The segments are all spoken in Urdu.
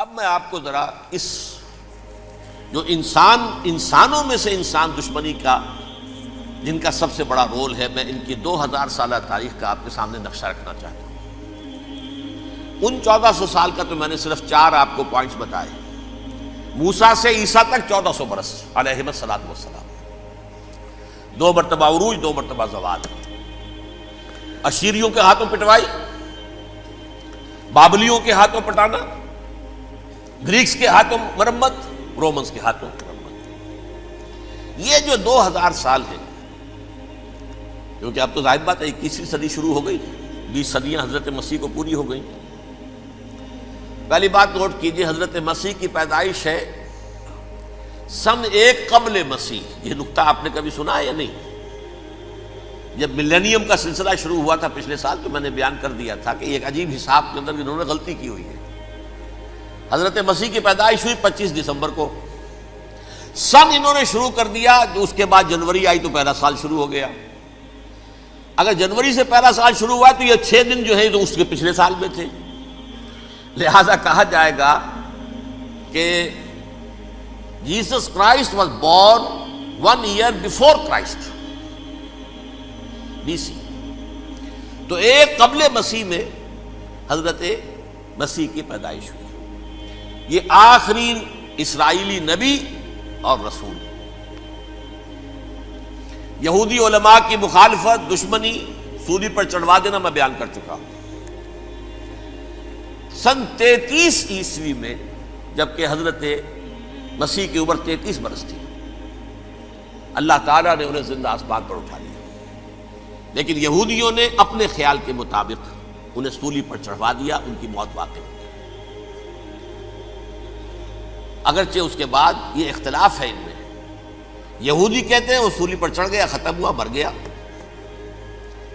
اب میں آپ کو ذرا اس جو انسانوں میں سے انسان دشمنی کا جن کا سب سے بڑا رول ہے، میں ان کی 2000 سالہ تاریخ کا آپ کے سامنے نقشہ رکھنا چاہتا ہوں۔ ان 1400 سال کا تو میں نے صرف 4 آپ کو پوائنٹس بتائے۔ موسیٰ سے عیسیٰ تک 1400 برس علیہ الصلوۃ والسلام، 2 مرتبہ عروج، 2 مرتبہ زوال، اشیریوں کے ہاتھوں پٹوائی، بابلیوں کے ہاتھوں پٹانا، گریکس کے ہاتھوں مرمت، رومنس کے ہاتھوں مرمت۔ یہ جو 2000 سال ہے، کیونکہ اب تو ظاہر بات ہے 21ویں صدی شروع ہو گئی، 20 صدیاں حضرت مسیح کو پوری ہو گئی۔ پہلی بات نوٹ کیجئے، حضرت مسیح کی پیدائش ہے سن 1 قبل مسیح۔ یہ نقطہ آپ نے کبھی سنا ہے یا نہیں؟ جب ملینیم کا سلسلہ شروع ہوا تھا پچھلے سال، تو میں نے بیان کر دیا تھا کہ ایک عجیب حساب کے اندر انہوں نے غلطی کی ہوئی ہے۔ حضرت مسیح کی پیدائش ہوئی 25 دسمبر کو، سن انہوں نے شروع کر دیا، جو اس کے بعد جنوری آئی تو پہلا سال شروع ہو گیا۔ اگر جنوری سے پہلا سال شروع ہوا تو یہ 6 دن جو ہے تو اس کے پچھلے سال میں تھے، لہذا کہا جائے گا کہ Jesus Christ was born 1 year before Christ, BC۔ تو 1 قبل مسیح میں حضرت مسیح کی پیدائش ہوئی۔ یہ آخری اسرائیلی نبی اور رسول۔ یہودی علماء کی مخالفت، دشمنی، سولی پر چڑھوا دینا میں بیان کر چکا ہوں۔ سن 33 عیسوی میں، جبکہ حضرت مسیح کی عمر 33 برس تھی، اللہ تعالیٰ نے انہیں زندہ آسمان پر اٹھا لیا، لیکن یہودیوں نے اپنے خیال کے مطابق انہیں سولی پر چڑھوا دیا، ان کی موت واقع ہو گئی۔ اگرچہ اس کے بعد یہ اختلاف ہے ان میں، یہودی کہتے ہیں وہ سولی پر چڑھ گیا، ختم ہوا، مر گیا۔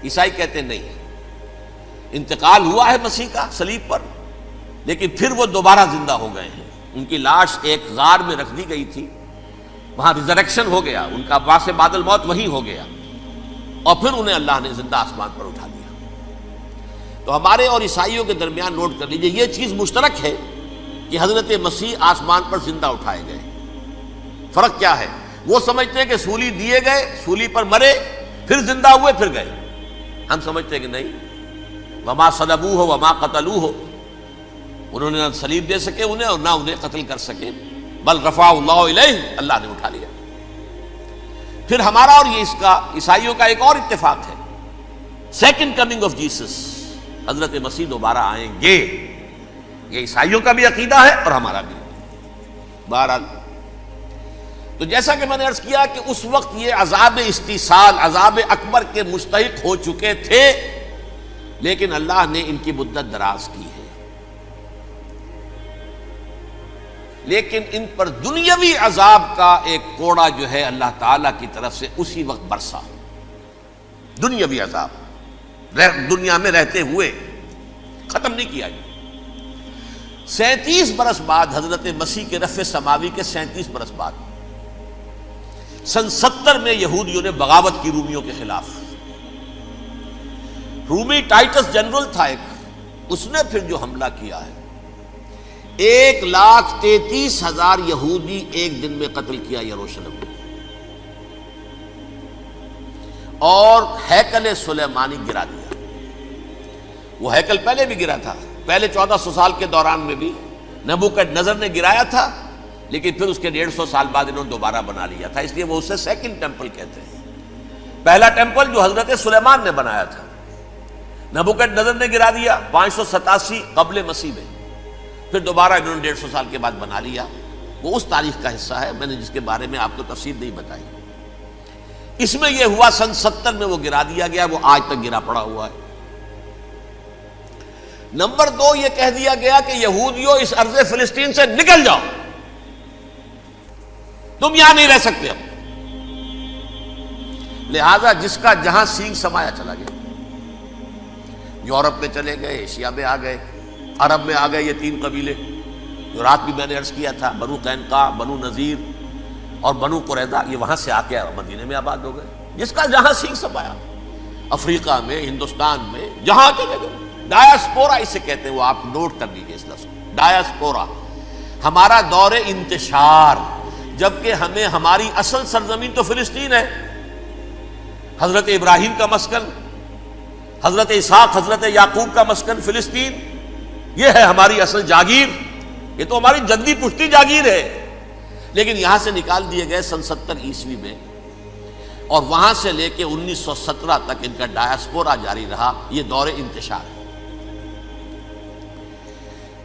عیسائی کہتے ہیں نہیں، انتقال ہوا ہے مسیح کا صلیب پر، لیکن پھر وہ دوبارہ زندہ ہو گئے ہیں۔ ان کی لاش ایک غار میں رکھ دی گئی تھی، وہاں ریزریکشن ہو گیا، ان کا باعث بعد الموت وہی ہو گیا، اور پھر انہیں اللہ نے زندہ آسمان پر اٹھا دیا۔ تو ہمارے اور عیسائیوں کے درمیان نوٹ کر لیجئے، یہ چیز مشترک ہے کہ حضرت مسیح آسمان پر زندہ اٹھائے گئے۔ فرق کیا ہے؟ وہ سمجھتے ہیں کہ سولی دیے گئے، سولی پر مرے، پھر زندہ ہوئے، پھر گئے۔ ہم سمجھتے ہیں کہ نہیں، وما صلبوہ وما قتلوہ، انہوں نے نہ صلیب دے سکے انہیں اور نہ انہیں قتل کر سکے، بل رفع اللہ الیہ، اللہ نے اٹھا لیا۔ پھر ہمارا اور یہ اس کا عیسائیوں کا ایک اور اتفاق ہے، سیکنڈ کمنگ آف جیسس، حضرت مسیح دوبارہ آئیں گے۔ یہ عیسائیوں کا بھی عقیدہ ہے اور ہمارا بھی۔ بہرحال تو جیسا کہ میں نے عرض کیا کہ اس وقت یہ عذاب استیصال، عذاب اکبر کے مستحق ہو چکے تھے، لیکن اللہ نے ان کی مدت دراز کی ہے، لیکن ان پر دنیاوی عذاب کا ایک کوڑا جو ہے اللہ تعالیٰ کی طرف سے اسی وقت برسا۔ دنیاوی عذاب دنیا میں رہتے ہوئے ختم نہیں کیا۔ 37 برس بعد، حضرت مسیح کے رفع سماوی کے 37 برس بعد، سن 70 میں یہودیوں نے بغاوت کی رومیوں کے خلاف۔ رومی ٹائٹس جنرل تھا ایک، اس نے پھر جو حملہ کیا ہے، 1,33,000 یہودی ایک دن میں قتل کیا یروشلم میں، اور ہیکل سلیمانی گرا دیا۔ وہ ہیکل پہلے بھی گرا تھا، پہلے 1400 سال کے دوران میں بھی نبوکڈنیزر نے گرایا تھا، لیکن پھر اس کے 150 سال بعد انہوں نے دوبارہ بنا لیا تھا، اس لیے وہ اسے سیکنڈ ٹیمپل کہتے ہیں۔ پہلا ٹیمپل جو حضرت سلیمان نے بنایا تھا، نبوکڈنیزر نے گرا دیا 587 قبل مسیح میں، پھر دوبارہ انہوں نے 150 سال کے بعد بنا لیا۔ وہ اس تاریخ کا حصہ ہے، میں نے جس کے بارے میں آپ کو تفصیل نہیں بتائی۔ اس میں یہ ہوا سن 70 میں وہ گرا دیا گیا، وہ آج تک گرا پڑا ہوا ہے۔ نمبر 2، یہ کہہ دیا گیا کہ یہودیوں اس ارض فلسطین سے نکل جاؤ، تم یہاں نہیں رہ سکتے اب۔ لہذا جس کا جہاں سینگ سمایا چلا گیا، یورپ میں چلے گئے، ایشیا میں آ گئے، عرب میں آ گئے، یہ 3 قبیلے جو رات بھی میں نے عرض کیا تھا، بنو قینقاع، بنو نذیر اور بنو قریظہ، یہ وہاں سے آ کے مدینے میں آباد ہو گئے۔ جس کا جہاں سینگ سمایا، افریقہ میں، ہندوستان میں، جہاں چلے گئے، ڈایاسپورا اسے کہتے ہیں، وہ آپ نوٹ کر لیجیے اس لفظ کو، ڈایاسپورا، ہمارا دور انتشار، جبکہ ہمیں ہماری اصل سرزمین تو فلسطین ہے، حضرت ابراہیم کا مسکن، حضرت اسحاق حضرت یعقوب کا مسکن فلسطین، یہ ہے ہماری اصل جاگیر، یہ تو ہماری جدی پشتی جاگیر ہے، لیکن یہاں سے نکال دیے گئے سن 70 عیسوی میں، اور وہاں سے لے کے 1917 تک ان کا ڈایاسپورا جاری رہا۔ یہ دور انتشار ہے۔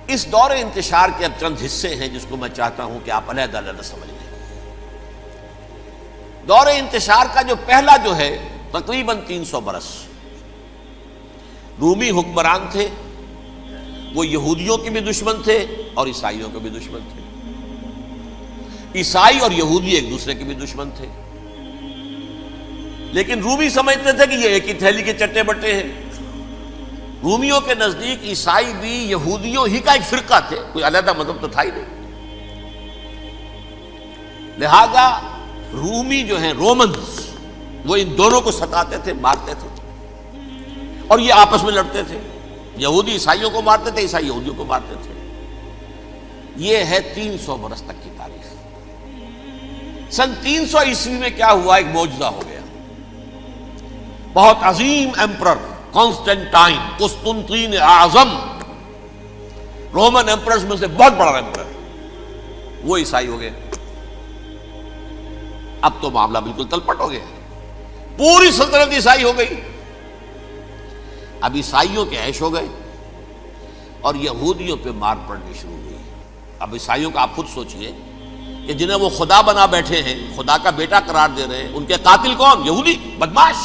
اس دور انتشار کے اب چند حصے ہیں جس کو میں چاہتا ہوں کہ آپ علیحدہ علیحدہ سمجھ لیں۔ دور انتشار کا جو پہلا جو ہے تقریباً 300 برس رومی حکمران تھے، وہ یہودیوں کے بھی دشمن تھے اور عیسائیوں کے بھی دشمن تھے، عیسائی اور یہودی ایک دوسرے کے بھی دشمن تھے، لیکن رومی سمجھتے تھے کہ یہ ایک ہی تھیلی کے چٹے بٹے ہیں۔ رومیوں کے نزدیک عیسائی بھی یہودیوں ہی کا ایک فرقہ تھے، کوئی علیحدہ مذہب تو تھا ہی نہیں، لہذا رومی جو ہیں رومنز وہ ان دونوں کو ستاتے تھے، مارتے تھے، اور یہ آپس میں لڑتے تھے، یہودی عیسائیوں کو مارتے تھے، عیسائی یہودیوں کو مارتے تھے۔ یہ ہے 300 برس تک کی تاریخ۔ سن 300 عیسوی میں کیا ہوا؟ ایک معجزہ ہو گیا۔ بہت عظیم ایمپرر کانسٹینٹائن، قسطنطین اعظم، رومن ایمپررز میں سے بہت بڑا ایمپرر، وہ عیسائی ہو گئے۔ اب تو معاملہ بالکل تلپٹ ہو گیا، پوری سلطنت عیسائی ہو گئی۔ اب عیسائیوں کے عیش ہو گئے اور یہودیوں پہ مار پڑنی شروع ہوئی۔ اب عیسائیوں کا آپ خود سوچئے کہ جنہیں وہ خدا بنا بیٹھے ہیں، خدا کا بیٹا قرار دے رہے ہیں، ان کے قاتل کون؟ یہودی بدماش۔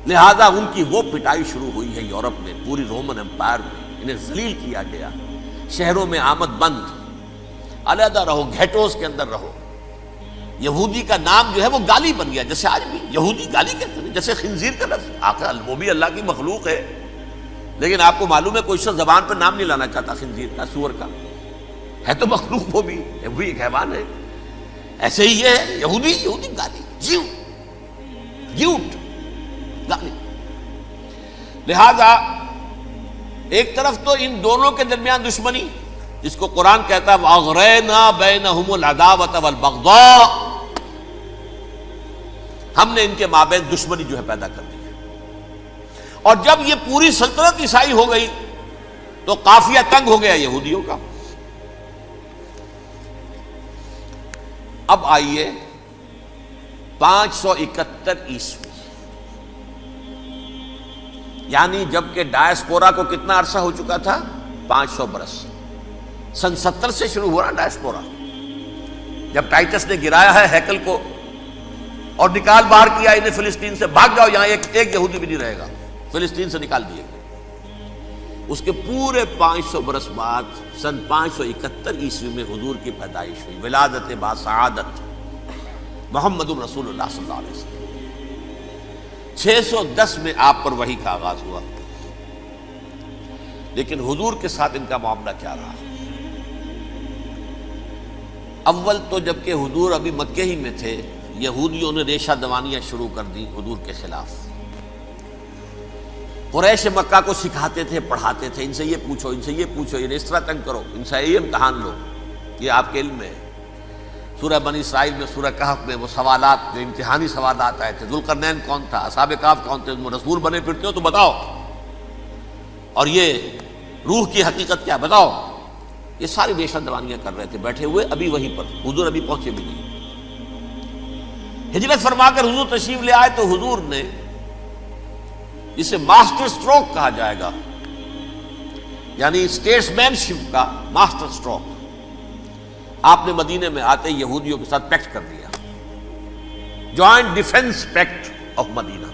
لہذا ان کی وہ پٹائی شروع ہوئی ہے یورپ میں، پوری رومن امپائر میں انہیں ذلیل کیا گیا، شہروں میں آمد بند، علیحدہ رہو، گھیٹوز کے اندر رہو۔ یہودی کا نام جو ہے وہ گالی بن گیا، جیسے آج بھی یہودی گالی کہتے ہیں، جیسے خنزیر کا لفظ، آخر وہ بھی اللہ کی مخلوق ہے، لیکن آپ کو معلوم ہے کوئی شخص زبان پہ نام نہیں لانا چاہتا خنزیر کا، سور کا، ہے تو مخلوق، وہ بھی ایک حیوان ہے۔ ایسے ہی یہ ہے یہودی، یہودی گالی، جیوٹ گالی۔ لہذا ایک طرف تو ان دونوں کے درمیان دشمنی، جس کو قرآن کہتا ہے وَأَغْرَيْنَا بَيْنَهُمُ الْعَدَاوَةَ وَالْبَغْضَاءَ، ہم نے ان کے مابین دشمنی جو ہے پیدا کر دی ہے۔ اور جب یہ پوری سلطنت عیسائی ہو گئی تو قافیہ تنگ ہو گیا یہودیوں کا۔ اب آئیے 571 عیسوی، یعنی جب کہ ڈایاسپورا کو کتنا عرصہ ہو چکا تھا؟ 500 برس۔ سن 70 سے شروع ہوا نا ڈایاسپورا، جب ٹائٹس نے گرایا ہے ہیکل کو اور نکال باہر کیا انہیں فلسطین سے، بھاگ جاؤ یہاں ایک یہودی بھی نہیں رہے گا، فلسطین سے نکال دیے گئے۔ اس کے پورے 500 برس بعد سن 571 عیسوی میں حضور کی پیدائش ہوئی، ولادت با سعادت محمد رسول اللہ صلی اللہ علیہ وسلم۔ 610 میں آپ پر وحی کا آغاز ہوا، لیکن حضور کے ساتھ ان کا معاملہ کیا رہا؟ اول تو جبکہ حضور ابھی مکے ہی میں تھے، یہودیوں نے ریشہ دوانیاں شروع کر دی حضور کے خلاف۔ قریش مکہ کو سکھاتے تھے، پڑھاتے تھے، ان سے یہ پوچھو، ان سے یہ پوچھو، انہیں اس طرح تنگ کرو، ان سے یہ امتحان لو، یہ آپ کے علم میں ہے۔ سورہ بنی اسرائیل میں، سورہ کہف میں وہ سوالات، جو امتحانی سوالات آئے تھے، ذوالقرنین کون تھا، اصحاب کہف کون تھے، تم رسول بنے پھرتے ہو تو بتاؤ، اور یہ روح کی حقیقت کیا بتاؤ۔ یہ ساری ریشہ دوانیاں کر رہے تھے بیٹھے ہوئے، ابھی وہیں پر حضور ابھی پہنچے بھی نہیں۔ ہجرت فرما کر حضور تشریف لے آئے تو حضور نے، جسے ماسٹر سٹروک کہا جائے گا، یعنی اسٹیٹس مین شپ کا ماسٹر سٹروک، آپ نے مدینے میں آتے یہودیوں کے ساتھ پیکٹ کر دیا، جوائنٹ ڈیفنس پیکٹ آف مدینہ،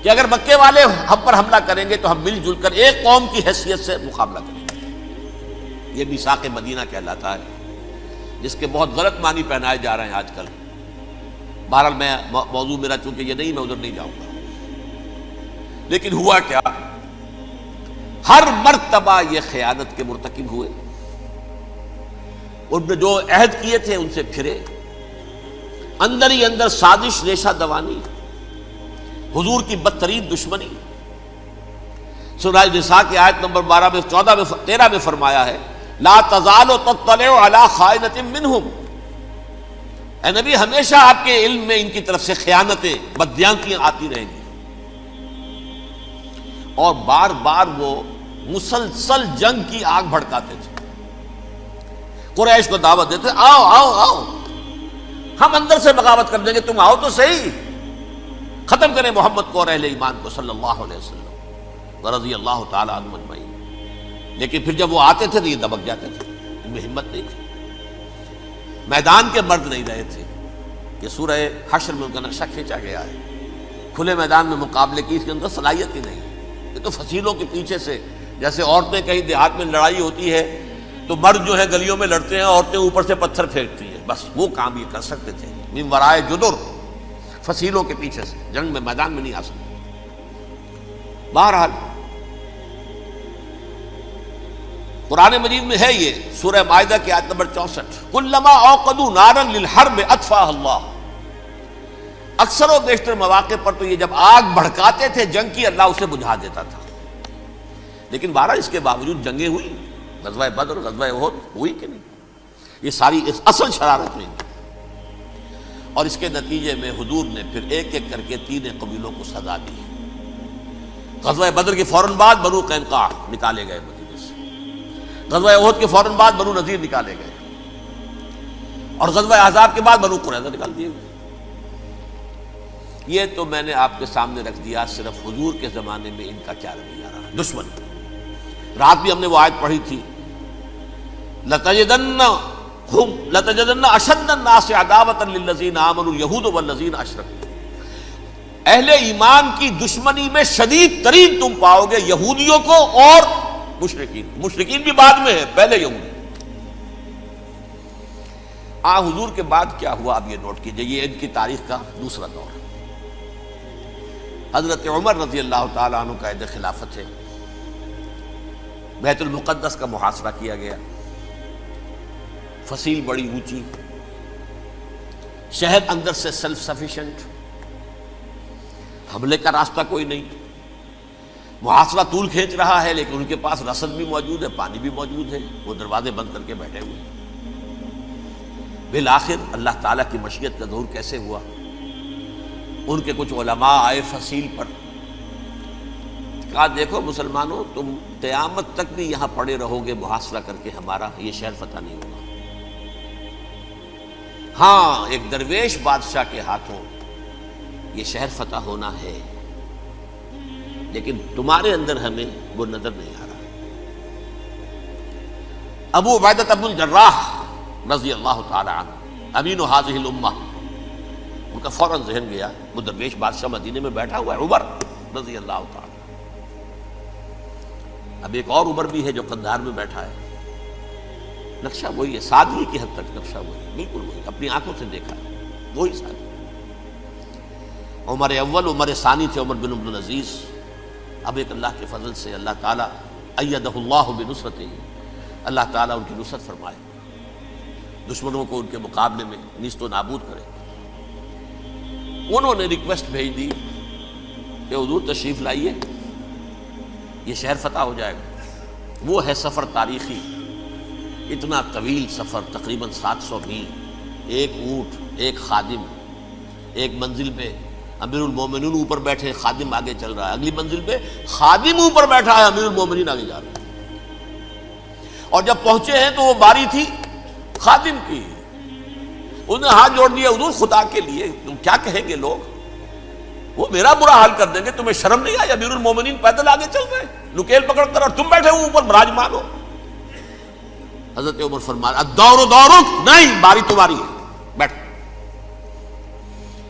کہ اگر مکے والے ہم پر حملہ کریں گے تو ہم مل جل کر ایک قوم کی حیثیت سے مقابلہ کریں گے۔ یہ میثاق مدینہ کہلاتا ہے، جس کے بہت غلط معنی پہنائے جا رہے ہیں آج کل۔ بہرحال میں موضوع میرا چونکہ یہ نہیں، میں ادھر نہیں جاؤں گا، لیکن ہوا کیا؟ ہر مرتبہ یہ خیانت کے مرتکب ہوئے، ان نے جو عہد کیے تھے ان سے پھرے، اندر ہی اندر سازش، ریشہ دوانی، حضور کی بدترین دشمنی۔ سورہ نساء کی آیت نمبر 12 میں 14 میں 13 میں فرمایا ہے لا تزال تطلع علی خائنۃ منہم، اے نبی ہمیشہ آپ کے علم میں ان کی طرف سے خیانتیں، بددیانتیاں آتی رہیں گی. اور بار بار وہ مسلسل جنگ کی آگ بھڑکاتے تھے. قریش کو دعوت دیتے، آؤ آؤ آؤ ہم اندر سے بغاوت کر دیں گے، تم آؤ تو صحیح، ختم کریں محمد کو اور اہل ایمان کو صلی اللہ علیہ وسلم ورضی اللہ تعالی عنہم اجمعین. لیکن پھر جب وہ آتے تھے تو یہ دبک جاتے تھے، ان میں ہمت نہیں تھی. میدان کے مرد نہیں رہے تھے. یہ سورہ حشر میں ان کا نقشہ کھینچا گیا ہے. کھلے میدان میں مقابلے کی اس کے اندر صلاحیت ہی نہیں. یہ تو فصیلوں کے پیچھے سے، جیسے عورتیں کہیں دیہات میں لڑائی ہوتی ہے تو مرد جو ہے گلیوں میں لڑتے ہیں، عورتیں اوپر سے پتھر پھینکتی ہیں، بس وہ کام یہ کر سکتے تھے. من ورائے جدر، فصیلوں کے پیچھے سے، جنگ میں میدان میں نہیں آ سکتے. بہرحال قرآن مجید میں ہے یہ سورہ مائدہ کی آیت نمبر 64، کلما اوقدوا نارا للحرب اطفاها اللہ. اکثر و بیشتر مواقع پر تو یہ جب آگ بھڑکاتے تھے جنگ کی، اللہ اسے بجھا دیتا تھا. لیکن بہرحال اس کے باوجود جنگیں ہوئی، غزوہ بدر، غزوہ احد ہوئی کہ نہیں؟ یہ ساری اس اصل شرارت میں. اور اس کے نتیجے میں حضور نے پھر ایک ایک کر کے 3 قبیلوں کو سزا دی. غزوہ بدر کے فوراً بعد بنو قینقاع نکالے گئے مدینے سے، غزوہ احد کے فوراً بعد بنو نذیر نکالے گئے، اور غزوہ احزاب کے بعد بنو قریظہ نکال دیے گئے. یہ تو میں نے آپ کے سامنے رکھ دیا صرف حضور کے زمانے میں ان کا کیا رویہ رہا. دشمن، رات بھی ہم نے وہ آیت پڑھی تھی، لَتَجِدَنَّ أَشَدَّ النَّاسِ عَدَاوَةً لِلَّذِينَ آمَنُوا الْيَهُودُ وَالَّذِينَ أَشْرَكُوا. اہل ایمان کی دشمنی میں شدید ترین تم پاؤ گے یہودیوں کو اور مشرکین. مشرکین بھی بعد میں ہے، پہلے یہودی. حضور کے بعد کیا ہوا اب یہ نوٹ کیجئے، یہ ان کی تاریخ کا دوسرا دور. حضرت عمر رضی اللہ تعالیٰ عنہ قائد خلافت ہے. بیت المقدس کا محاصرہ کیا گیا، فصیل بڑی اونچی، شہر اندر سے سیلف سفیشینٹ، حملے کا راستہ کوئی نہیں. محاصرہ طول کھینچ رہا ہے لیکن ان کے پاس رسد بھی موجود ہے، پانی بھی موجود ہے، وہ دروازے بند کر کے بیٹھے ہوئے ہیں. بالآخر اللہ تعالیٰ کی مشیت کا ظہور کیسے ہوا؟ ان کے کچھ علماء آئے فصیل پر، کہا دیکھو مسلمانوں، تم قیامت تک بھی یہاں پڑے رہو گے محاصرہ کر کے، ہمارا یہ شہر فتح نہیں ہوگا. ہاں ایک درویش بادشاہ کے ہاتھوں یہ شہر فتح ہونا ہے، لیکن تمہارے اندر ہمیں وہ نظر نہیں آ رہا. ابو عبیدہ بن الجراح رضی اللہ تعالی عنہ، امین هذه الامہ، ان کا فوراً ذہن گیا وہ درویش بادشاہ مدینے میں بیٹھا ہوا ہے، عمر رضی اللہ تعالی. اب ایک اور عمر بھی ہے جو قندھار میں بیٹھا ہے. نقشہ وہی ہے، سادگی کی حد تک نقشہ وہی، بالکل وہی، اپنی آنکھوں سے دیکھا ہے، وہی سادگی. عمر اول، عمر ثانی تھے عمر بن عبد العزیز. اب ایک اللہ کے فضل سے اللہ تعالیٰ ایدہ اللہ بنصرتہ، اللہ تعالیٰ ان کی نصرت فرمائے، دشمنوں کو ان کے مقابلے میں نیست و نابود کرے. انہوں نے ریکویسٹ بھیج دی کہ حضور تشریف لائیے، یہ شہر فتح ہو جائے گا. وہ ہے سفر تاریخی، اتنا طویل سفر، تقریباً 700 میل، ایک اونٹ، ایک خادم، ایک منزل پہ امیر المومنین اوپر بیٹھے، خادم آگے چل رہا ہے، اگلی منزل پہ خادم اوپر بیٹھا ہے، امیر المومنین آگے جا رہے ہیں. اور جب پہنچے ہیں تو وہ باری تھی خادم کی. انہوں نے ہاتھ جوڑ دیا، حضور خدا کے لیے تم کیا کہیں گے لوگ، وہ میرا برا حال کر دیں گے، تمہیں شرم نہیں آئی؟ امیر المومنین پیدل آگے چل رہے ہیں نکیل پکڑ کر، اور تم بیٹھے ہو اوپر براجمان ہو. حضرت عمر فرمایا الدور دورک، نہیں باری تمہاری ہے، بیٹھ.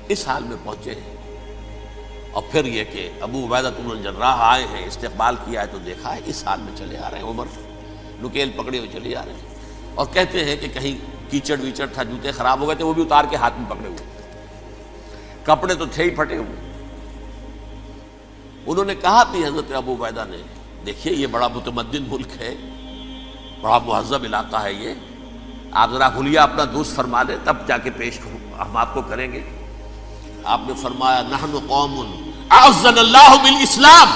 اس حال میں پہنچے ہیں. اور پھر یہ کہ ابو عبیدہ بن الجراح آئے ہیں، استقبال کیا ہے تو دیکھا ہے اس حال میں چلے آ رہے ہیں. عمر نکیل پکڑے ہوئے چلے آ رہے ہیں، اور کہتے ہیں کہ کہیں کیچڑ ویچڑ تھا، جوتے خراب ہو گئے تھے، وہ بھی اتار کے ہاتھ میں پکڑے ہوئے، کپڑے تو تھے ہی پھٹے ہوئے. انہوں نے کہا بھی حضرت ابو عبیدہ نے، دیکھیے یہ بڑا متمدن ملک ہے، بڑا مہذب علاقہ ہے یہ، آپ ذرا حلیہ اپنا درست فرما لیں تب جا کے پیش ہم آپ کو کریں گے. آپ نے فرمایا نحن قوم اعزنا اللہ بالاسلام،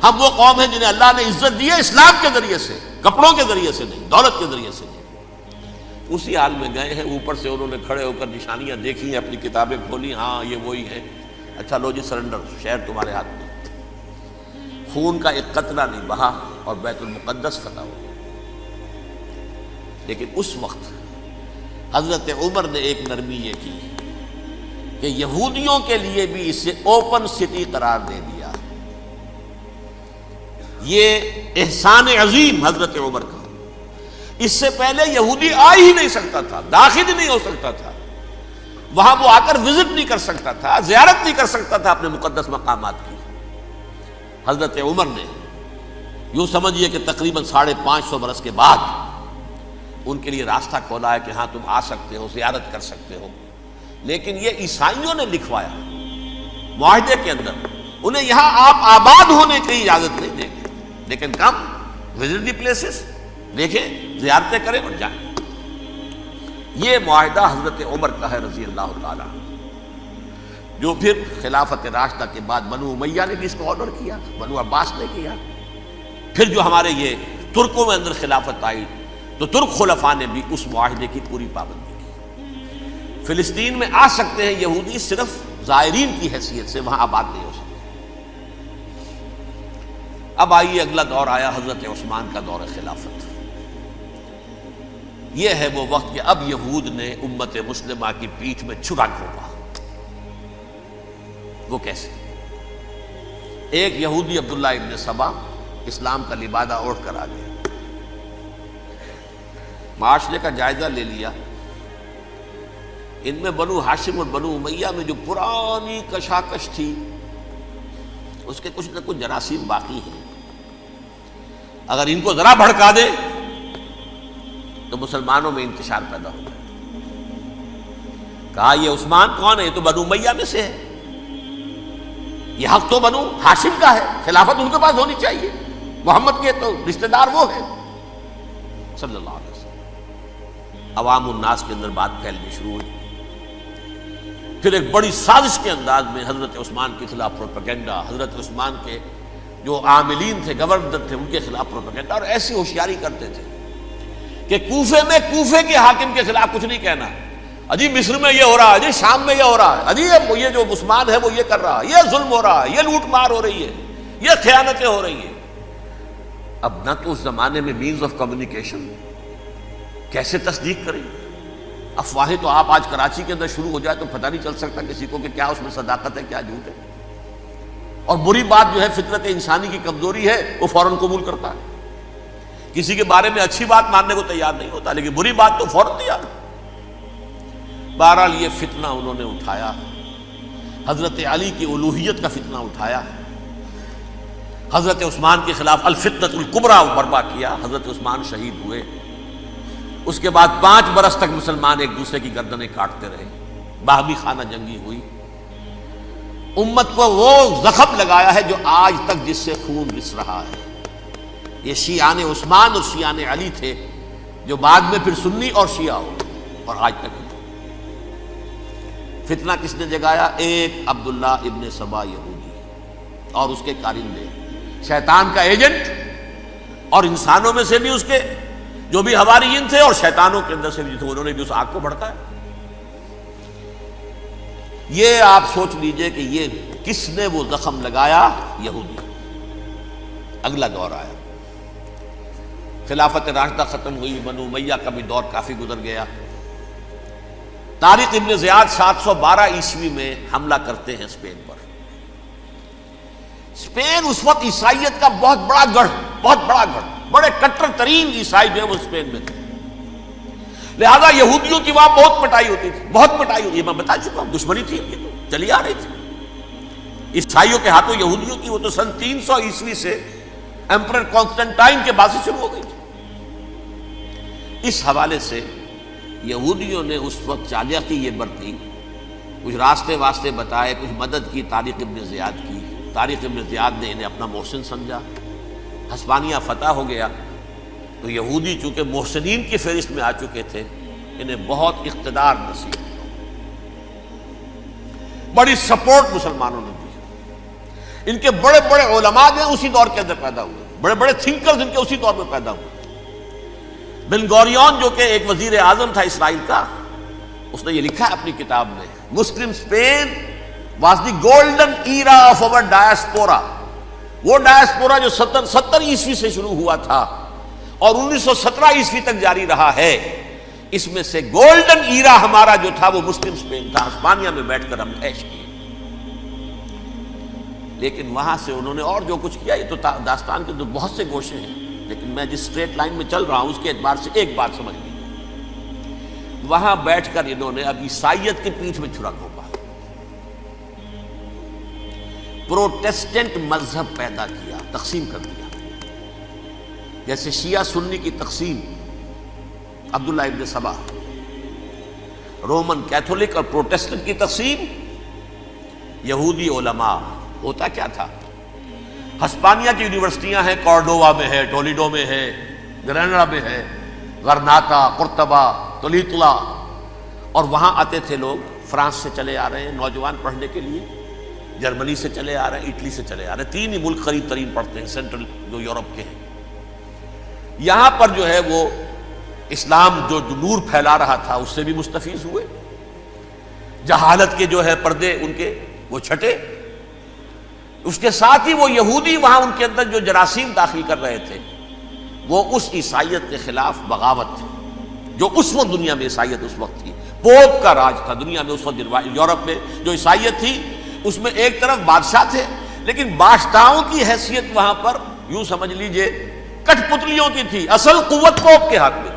ہم وہ قوم ہیں جنہیں اللہ نے عزت دی ہے اسلام کے ذریعے سے، کپڑوں کے ذریعے سے نہیں، دولت کے ذریعے سے نہیں۔ اسی حال میں گئے ہیں، اوپر سے انہوں نے کھڑے ہو کر نشانیاں دیکھی ہیں، اپنی کتابیں کھولی، ہاں یہ وہی ہے، اچھا لو جی سرنڈر، شہر تمہارے ہاتھ میں۔ خون کا ایک قطرہ نہیں بہا اور بیت المقدس فتح ہو گیا۔ لیکن اس وقت حضرت عمر نے ایک نرمی یہ کی کہ یہودیوں کے لیے بھی اسے اوپن سٹی قرار دے دیا۔ یہ احسان عظیم حضرت عمر کا، اس سے پہلے یہودی آ ہی نہیں سکتا تھا، داخل ہی نہیں ہو سکتا تھا، وہاں وہ آ کر وزٹ نہیں کر سکتا تھا، زیارت نہیں کر سکتا تھا اپنے مقدس مقامات کی۔ حضرت عمر نے یوں سمجھیے کہ تقریباً 550 برس کے بعد ان کے لیے راستہ کھولا ہے کہ ہاں تم آ سکتے ہو، زیارت کر سکتے ہو۔ لیکن یہ عیسائیوں نے لکھوایا معاہدے کے اندر، انہیں یہاں آپ آباد ہونے کی اجازت نہیں دیں گے، لیکن کم وزٹ دی پلیسز، دیکھیں زیارتیں کریں اور جائیں۔ یہ معاہدہ حضرت عمر کا ہے رضی اللہ تعالیٰ، جو پھر خلافت راشدہ کے بعد بنو امیہ نے بھی اس کو آنر کیا، بنو عباس نے کیا۔ پھر جو ہمارے یہ ترکوں میں اندر خلافت آئی تو ترک خلفاء نے بھی اس معاہدے کی پوری پابندی کی۔ فلسطین میں آ سکتے ہیں یہودی صرف زائرین کی حیثیت سے، وہاں آباد نہیں ہو سکتے۔ اب آئیے اگلا دور آیا حضرت عثمان کا دور خلافت۔ یہ ہے وہ وقت کہ اب یہود نے امت مسلمہ کی پیٹھ میں چھرا گھونپا۔ وہ کیسے؟ ایک یہودی عبداللہ ابن سبا اسلام کا لبادہ اوڑھ کر آ گیا، معاشرے کا جائزہ لے لیا، ان میں بنو ہاشم اور بنو امیہ میں جو پرانی کشاکش تھی اس کے کچھ نہ کچھ جراثیم باقی ہیں، اگر ان کو ذرا بھڑکا دے تو مسلمانوں میں انتشار پیدا ہو جائے۔ کہا یہ عثمان کون ہے؟ یہ تو بنو امیہ میں سے ہے، یہ حق تو بنو ہاشم کا ہے، خلافت ان کے پاس ہونی چاہیے، محمد کے تو رشتہ دار وہ ہیں صلی اللہ علیہ وسلم۔ عوام الناس کے اندر بات پھیلنی شروع ہوئی۔ پھر ایک بڑی سازش کے انداز میں حضرت عثمان کے خلاف پروپیگنڈا، حضرت عثمان کے جو عاملین تھے، گورنر تھے، ان کے خلاف پروپیگنڈا، اور ایسی ہوشیاری کرتے تھے کہ کوفے میں کوفے کے حاکم کے خلاف کچھ نہیں کہنا، اجی مصر میں یہ ہو رہا ہے، اجی شام میں یہ ہو رہا ہے، اجی یہ جو عثمان ہے وہ یہ کر رہا ہے، یہ ظلم ہو رہا ہے، یہ لوٹ مار ہو رہی ہے، یہ خیانتیں ہو رہی ہیں۔ اب نہ تو اس زمانے میں مینز آف کمیونیکیشن، کیسے تصدیق کریں؟ افواہیں تو آپ آج کراچی کے اندر شروع ہو جائے تو پتہ نہیں چل سکتا کسی کو کہ کیا اس میں صداقت ہے کیا جھوٹ ہے، اور بری بات جو ہے فطرت انسانی کی کمزوری ہے وہ فوراً قبول کرتا ہے، کسی کے بارے میں اچھی بات ماننے کو تیار نہیں ہوتا، لیکن بری بات تو فوراً تیار۔ بہرحال یہ فتنہ انہوں نے اٹھایا، حضرت علی کی الوہیت کا فتنہ اٹھایا، حضرت عثمان کے خلاف الفتنۃ الکبریٰ برپا کیا، حضرت عثمان شہید ہوئے۔ اس کے بعد 5 برس تک مسلمان ایک دوسرے کی گردنیں کاٹتے رہے، باہمی خانہ جنگی ہوئی، امت کو وہ زخم لگایا ہے جو آج تک جس سے خون رس رہا ہے۔ یہ شیعان عثمان اور شیعان علی تھے جو بعد میں پھر سنی اور شیعہ ہو، اور آج تک فتنہ کس نے جگایا؟ ایک عبداللہ ابن سبا یہودی اور اس کے کارندے، شیطان کا ایجنٹ، اور انسانوں میں سے بھی اس کے جو بھی حواریین تھے اور شیطانوں کے اندر سے بھی تھے، انہوں نے بھی اس آگ کو بھڑکایا۔ یہ آپ سوچ لیجئے کہ یہ کس نے وہ زخم لگایا؟ یہودی۔ اگلا دور آیا، خلافت راشدہ ختم ہوئی، بنو امیہ کا بھی دور کافی گزر گیا۔ طارق ابن زیاد 712 عیسوی میں حملہ کرتے ہیں اسپین پر۔ اسپین اس وقت عیسائیت کا بہت بڑا گڑھ، بڑے کٹر ترین عیسائی جو ہے وہ اسپین میں تھے، لہذا یہودیوں کی وہاں بہت پٹائی ہوتی تھی، یہ میں بتا چکا ہوں، دشمنی تھی، یہ تو چلی آ رہی تھی عیسائیوں کے ہاتھوں یہودیوں کی، وہ تو سن 300 عیسوی سے ایمپرر کانسٹنٹائن کے بعد سے شروع ہو گئی تھی۔ اس حوالے سے یہودیوں نے اس وقت چالاکی یہ برتی، کچھ راستے واسطے بتائے، کچھ مدد کی طارق ابن زیاد کی۔ طارق ابن زیاد نے انہیں اپنا محسن سمجھا، ہسپانیہ فتح ہو گیا تو یہودی چونکہ محسنین کی فہرست میں آ چکے تھے، انہیں بہت اقتدار نصیب ہوا، بڑی سپورٹ مسلمانوں نے دی۔ ان کے بڑے بڑے علماء جو ہیں اسی دور کے اندر پیدا ہوئے، بڑے بڑے تھنکرز ان کے اسی دور میں پیدا ہوئے۔ بن گوریون جو کہ ایک وزیر اعظم تھا اسرائیل کا، اس نے یہ لکھا ہے اپنی کتاب میں، Muslim Spain was the golden era of our diaspora, وہ ڈائسپورا جو 70 عیسوی سے شروع ہوا تھا اور 1917 عیسوی تک جاری رہا ہے، اس میں سے گولڈن ایرا ہمارا جو تھا وہ مسلم اسپین تھا، ہسپانیہ میں بیٹھ کر ہم عیش کیے۔ لیکن وہاں سے انہوں نے اور جو کچھ کیا، یہ تو داستان کے تو بہت سے گوشے ہیں، لیکن میں جس اسٹریٹ لائن میں چل رہا ہوں اس کے اعتبار سے ایک بات سمجھ لیجیے، وہاں بیٹھ کر انہوں نے اب عیسائیت کی پیٹھ میں چھرا گھونپا، پروٹیسٹنٹ مذہب پیدا کیا، تقسیم کر دیا، جیسے شیعہ سنی کی تقسیم، عبداللہ ابن سبا، رومن کیتھولک اور پروٹیسٹنٹ کی تقسیم، یہودی علماء۔ ہوتا کیا تھا، ہسپانیہ کی یونیورسٹیاں ہیں، کارڈووا میں ہے، ٹولیڈو میں ہے، گریناڈا میں ہے، غرناطہ، قرطبہ، تولیتلا، اور وہاں آتے تھے لوگ، فرانس سے چلے آ رہے ہیں نوجوان پڑھنے کے لیے، جرمنی سے چلے آ رہے ہیں، اٹلی سے چلے آ رہے ہیں، 3 ہی ملک قریب ترین پڑھتے ہیں سینٹرل جو یورپ کے ہیں۔ یہاں پر جو ہے وہ اسلام جو نور پھیلا رہا تھا اس سے بھی مستفیض ہوئے، جہالت کے جو ہے پردے ان کے وہ چھٹے، اس کے ساتھ ہی وہ یہودی وہاں ان کے اندر جو جراثیم داخل کر رہے تھے وہ اس عیسائیت کے خلاف بغاوت تھی، جو اس وقت دنیا میں عیسائیت اس وقت تھی، پوپ کا راج تھا دنیا میں اس وقت، یورپ میں جو عیسائیت تھی اس میں ایک طرف بادشاہ تھے، لیکن بادشاہوں کی حیثیت وہاں پر یوں سمجھ لیجئے کٹ پتلیوں کی تھی، اصل قوت پوپ کے ہاتھ میں تھی۔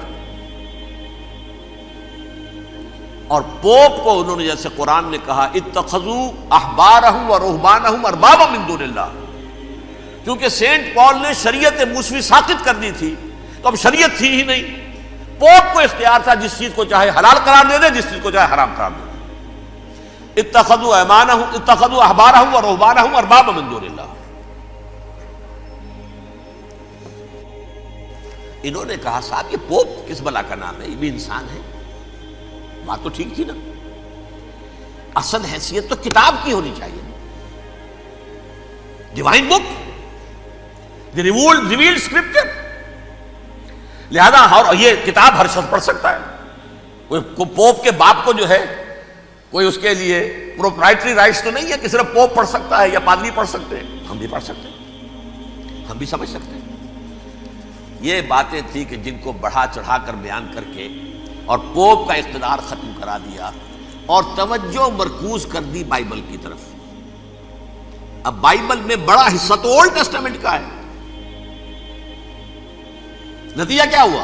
اور پوپ کو انہوں نے جیسے قرآن نے کہا اتخذوا احبارهم ورهبانهم اربابا من دون اللہ، کیونکہ سینٹ پال نے شریعت موسوی ساقط کر دی تھی تو اب شریعت تھی ہی نہیں، پوپ کو اختیار تھا جس چیز کو چاہے حلال قرار دے دے، جس چیز کو چاہے حرام قرار دے دے۔ اتخذوا احبارهم ورهبانهم اربابا من دون اللہ۔ انہوں نے کہا صاحب یہ پوپ کس بلا کا نام ہے، یہ بھی انسان ہے، بات تو ٹھیک تھی نا، اصل حیثیت تو کتاب کی ہونی چاہیے، ڈیوائن بک، دی ریویلڈ اسکرپچر، لہذا یہ کتاب ہر شخص پڑھ سکتا ہے، کوئی پوپ کے باپ کو جو ہے کوئی اس کے لیے پروپرائٹری رائٹس تو نہیں ہے کہ صرف پوپ پڑھ سکتا ہے یا پادری پڑھ سکتے ہیں، ہم بھی پڑھ سکتے ہیں، ہم بھی سمجھ سکتے ہیں۔ یہ باتیں تھی کہ جن کو بڑھا چڑھا کر بیان کر کے اور پوپ کا اقتدار ختم کرا دیا اور توجہ مرکوز کر دی بائبل کی طرف۔ اب بائبل میں بڑا حصہ تو اولڈ ٹیسٹامنٹ کا ہے، نتیجہ کیا ہوا،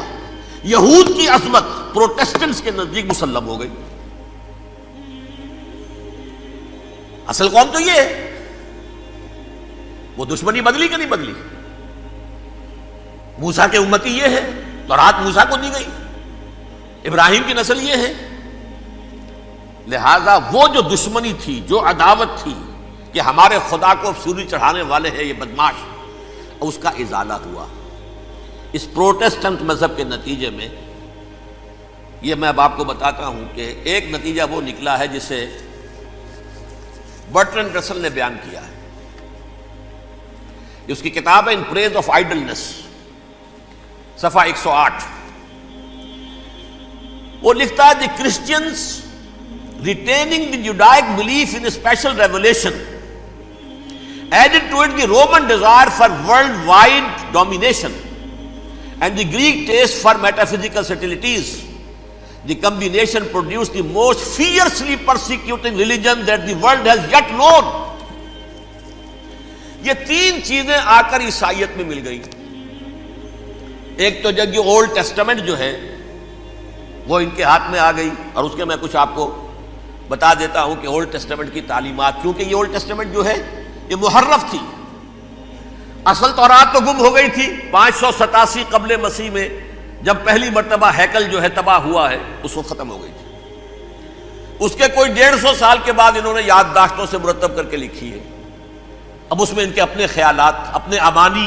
یہود کی عظمت پروٹیسٹنٹس کے نزدیک مسلم ہو گئی۔ اصل قوم تو یہ ہے، وہ دشمنی بدلی کہ نہیں بدلی، موسیٰ کے امتی یہ ہے، تورات موسیٰ کو دی گئی، ابراہیم کی نسل یہ ہے، لہذا وہ جو دشمنی تھی، جو عداوت تھی کہ ہمارے خدا کو سوری چڑھانے والے ہیں یہ بدماش، اس کا ازالہ ہوا اس پروٹیسٹنٹ مذہب کے نتیجے میں۔ یہ میں اب آپ کو بتاتا ہوں کہ ایک نتیجہ وہ نکلا ہے جسے برٹرنڈ رسل نے بیان کیا ہے، اس کی کتاب ہے ان پریز آف آئیڈلنس، صفحہ 108۔ وہ لکھتا ہے the Christians retaining the Judaic belief in special revelation added to it the Roman desire for worldwide domination and the Greek taste for metaphysical subtleties. The combination produced the most fiercely persecuting religion that the world has yet known. یہ 3 چیزیں آ کر عیسائیت میں مل گئی۔ ایک تو جب یہ اولڈ ٹیسٹامنٹ جو ہے وہ ان کے ہاتھ میں آ گئی، اور اس کے میں کچھ آپ کو بتا دیتا ہوں کہ اولڈ ٹیسٹامنٹ کی تعلیمات، کیونکہ یہ اولڈ ٹیسٹامنٹ جو ہے یہ محرف تھی، اصل تورات تو گم ہو گئی تھی 587 قبل مسیح میں، جب پہلی مرتبہ ہیکل جو ہے تباہ ہوا ہے اس وقت ختم ہو گئی تھی۔ اس کے کوئی 150 سال کے بعد انہوں نے یادداشتوں سے مرتب کر کے لکھی ہے، اب اس میں ان کے اپنے خیالات، اپنے امانی،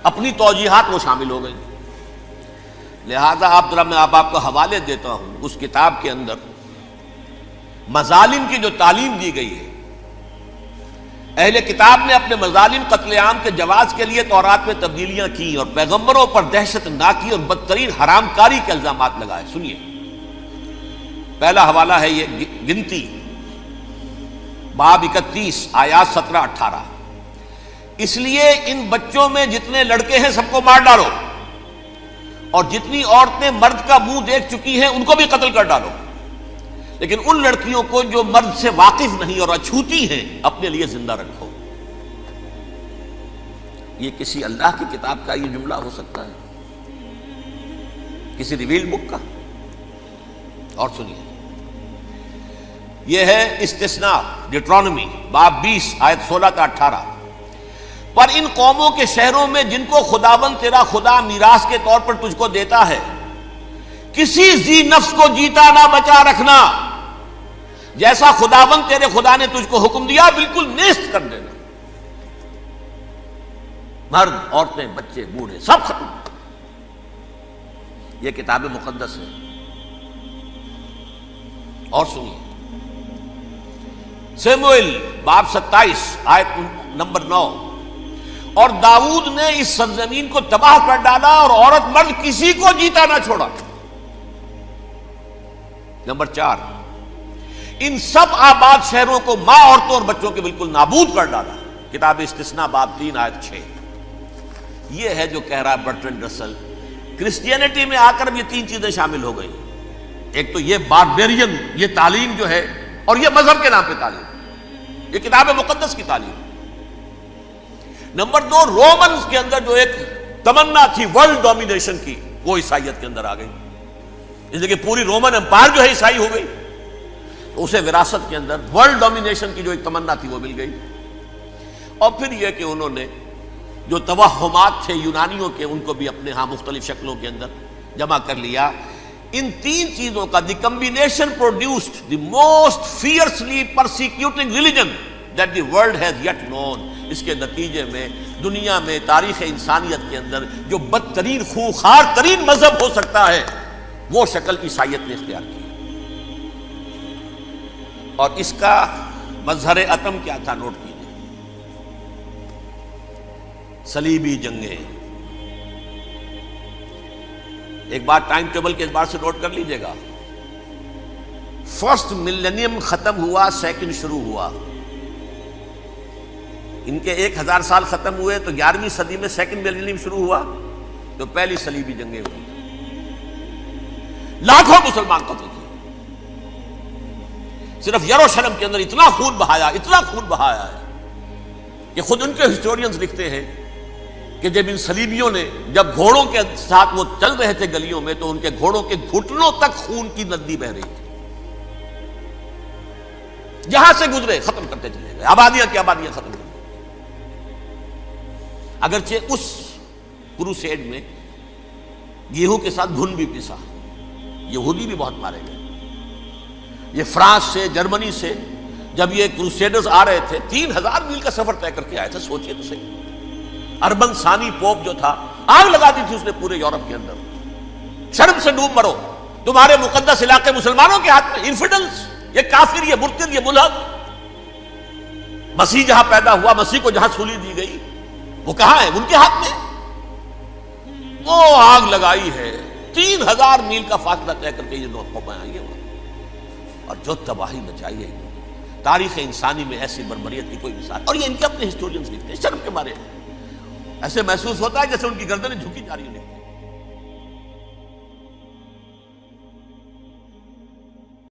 اپنی توجیحات وہ شامل ہو گئی۔ لہذا میں آپ کو حوالے دیتا ہوں، اس کتاب کے اندر مظالم کی جو تعلیم دی گئی ہے، اہل کتاب نے اپنے مظالم قتل عام کے جواز کے لیے تورات میں تبدیلیاں کی اور پیغمبروں پر دہشت ناکی اور بدترین حرام کاری کے الزامات لگائے. سنیے، پہلا حوالہ ہے یہ گنتی باب 31 آیات 17-18. اس لیے ان بچوں میں جتنے لڑکے ہیں سب کو مار ڈالو، اور جتنی عورتیں مرد کا منہ دیکھ چکی ہیں ان کو بھی قتل کر ڈالو، لیکن ان لڑکیوں کو جو مرد سے واقف نہیں اور اچھوتی ہیں اپنے لیے زندہ رکھو. یہ کسی اللہ کی کتاب کا یہ جملہ ہو سکتا ہے؟ کسی ریویل بک کا؟ اور سنیے، یہ ہے استثناء ڈیٹرانومی باب 20 آیت 16-18. پر ان قوموں کے شہروں میں جن کو خداوند تیرا خدا میراث کے طور پر تجھ کو دیتا ہے، کسی ذی نفس کو جیتا نہ بچا رکھنا، جیسا خداوند تیرے خدا نے تجھ کو حکم دیا بالکل نیست کر دینا. مرد، عورتیں، بچے، بوڑھے سب ختم. یہ کتاب مقدس ہے. اور سنیے، سموئیل باب 27 آیت نمبر 9. اور داؤد نے اس سرزمین کو تباہ کر ڈالا اور عورت مرد کسی کو جیتا نہ چھوڑا. نمبر 4، ان سب آباد شہروں کو ماں، عورتوں اور بچوں کے بالکل نابود کر ڈالا. کتاب استثناء باب 3 آیت 6. یہ ہے جو کہہ رہا ہے برٹرنڈ رسل، کرسچینٹی میں آ کر اب یہ تین چیزیں شامل ہو گئی. ایک تو یہ باربیرین یہ تعلیم جو ہے، اور یہ مذہب کے نام پہ تعلیم، یہ کتاب مقدس کی تعلیم. نمبر 2، رومنز کے اندر جو ایک تمنا تھی ورلڈ ڈومینیشن کی، وہ عیسائیت کے اندر آ گئی. اس لیے کہ پوری رومن امپائر جو ہے عیسائی ہو گئی، تو اسے وراثت کے اندر ورلڈ ڈومینیشن کی جو ایک تمنا تھی وہ مل گئی. اور پھر یہ کہ انہوں نے جو توہمات تھے یونانیوں کے، ان کو بھی اپنے ہاں مختلف شکلوں کے اندر جمع کر لیا. ان تین چیزوں کا the combination produced the most fiercely persecuting religion that the world has yet known. اس کے نتیجے میں دنیا میں تاریخ انسانیت کے اندر جو بدترین خوخار ترین مذہب ہو سکتا ہے وہ شکل عیسائیت نے اختیار کی. اور اس کا مظہر عتم کیا تھا؟ نوٹ کیجیے، صلیبی جنگیں. ایک بات ٹائم ٹیبل کے اعتبار سے نوٹ کر لیجئے گا. فرسٹ ملینیم ختم ہوا، سیکنڈ شروع ہوا. ان کے 1000 سال ختم ہوئے تو 11ویں صدی میں سیکنڈ ملینیم شروع ہوا، تو پہلی صلیبی جنگیں ہوئی. لاکھوں مسلمان قتل کیے. صرف یروشلم کے اندر اتنا خون بہایا ہے کہ خود ان کے ہسٹورینز لکھتے ہیں کہ جب ان صلیبیوں نے جب گھوڑوں کے ساتھ وہ چل رہے تھے گلیوں میں، تو ان کے گھوڑوں کے گھٹنوں تک خون کی ندی بہ رہی تھی. جہاں سے گزرے ختم کرتے چلے گئے، آبادیاں کی آبادیاں ختم کر. اگرچہ اس کروسیڈ میں گیہوں کے ساتھ گھن بھی پیسا، یہودی بھی بہت مارے گئے. یہ فرانس سے، جرمنی سے جب یہ کروسیڈرز آ رہے تھے، 3000 میل کا سفر طے کر کے آئے تھے. سوچئے تو صحیح. اربن ثانی پوپ جو تھا، آگ لگا دی تھی اس نے پورے یورپ کے اندر. شرم سے ڈوب مرو، تمہارے مقدس علاقے مسلمانوں کے ہاتھ میں. انفیڈلز، یہ کافر، یہ مرتد، یہ ملحد. مسیح جہاں پیدا ہوا، مسیح کو جہاں سولی دی گئی، وہ کہاں ہے؟ ان کے ہاتھ میں. وہ آگ لگائی ہے، 3000 میل کا فاصلہ طے کر کے یہ قومیں آئی ہیں، اور جو تباہی مچائی ہے. تاریخ انسانی میں ایسی بربریت کی کوئی مثال. اور یہ ان کے اپنے ہسٹورینز لکھتے ہیں. شرم کے مارے ایسے محسوس ہوتا ہے جیسے ان کی گردنیں جھکی جا رہی ہیں.